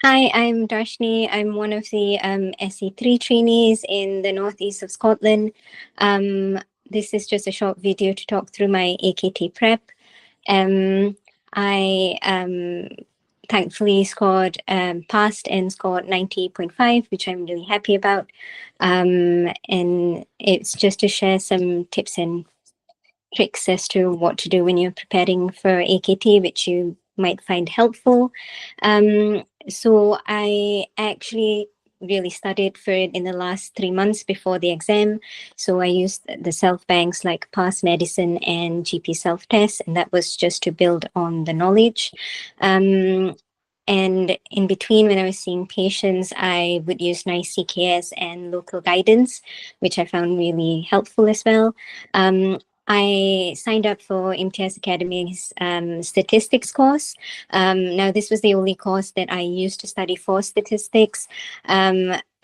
Hi, I'm Darshini. I'm one of the SE3 trainees in the northeast of Scotland. Um, this is just a short video to talk through my AKT prep. I thankfully scored passed and scored 90.5, which I'm really happy about. And it's just to share some tips and tricks as to what to do when you're preparing for AKT, which you might find helpful. So I actually really studied for it in the last 3 months before the exam. So I used the self banks like Pass Medicine and GP self test, and that was just to build on the knowledge. And in between, when I was seeing patients, I would use nice CKS and local guidance, which I found really helpful as well. I signed up for Imtiyaz Academy's statistics course. Now, this was the only course that I used to study for statistics.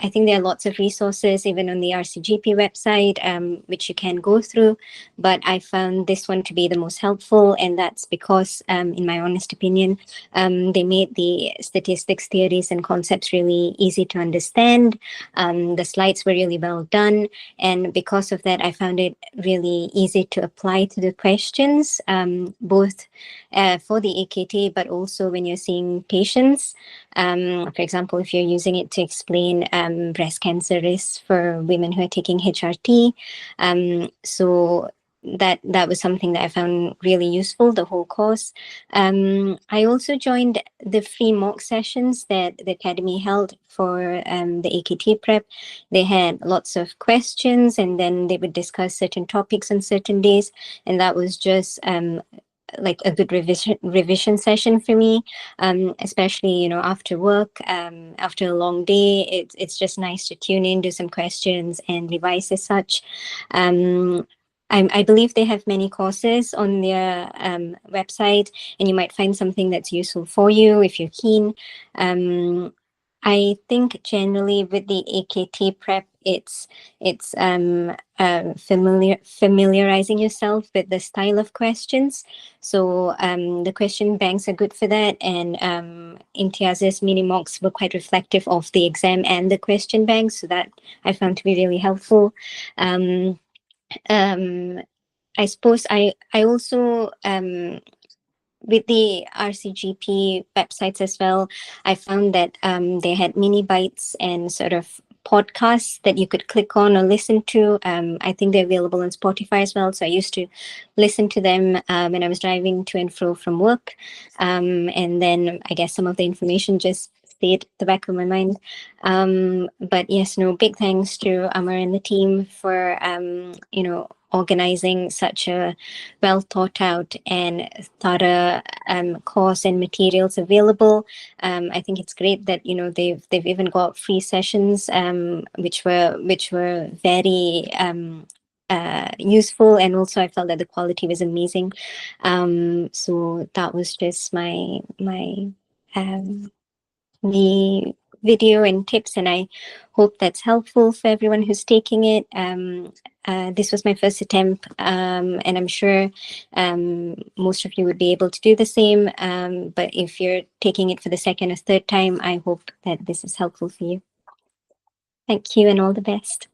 I think there are lots of resources, even on the RCGP website, which you can go through. But I found this one to be the most helpful, and that's because, in my honest opinion, they made the statistics theories and concepts really easy to understand. The slides were really well done. And because of that, I found it really easy to apply to the questions, both for the AKT, but also when you're seeing patients. For example, if you're using it to explain breast cancer risks for women who are taking HRT. So that was something that I found really useful, the whole course. I also joined the free mock sessions that the Academy held for the AKT prep. They had lots of questions, and then they would discuss certain topics on certain days, and that was just like a good revision session for me, especially after work, after a long day. It's just nice to tune in, do some questions, and revise as such. I believe they have many courses on their website, and you might find something that's useful for you if you're keen. I think generally with the AKT prep, it's familiarizing yourself with the style of questions. So the question banks are good for that, and Imtiyaz's mini mocks were quite reflective of the exam and the question banks, so that I found to be really helpful. I suppose I also with the RCGP websites as well, I found that they had mini bites and sort of podcasts that you could click on or listen to. I think they're available on Spotify as well. So I used to listen to them when I was driving to and fro from work. And then I guess some of the information just stayed at the back of my mind. But yes, big thanks to Amar and the team for, organizing such a well thought out and thorough course and materials available. I think it's great that they've even got free sessions, which were very useful, and also I felt that the quality was amazing. So that was just the video and tips, and I hope that's helpful for everyone who's taking it. This was my first attempt, and I'm sure most of you would be able to do the same. But if you're taking it for the second or third time, I hope that this is helpful for you. Thank you, and all the best.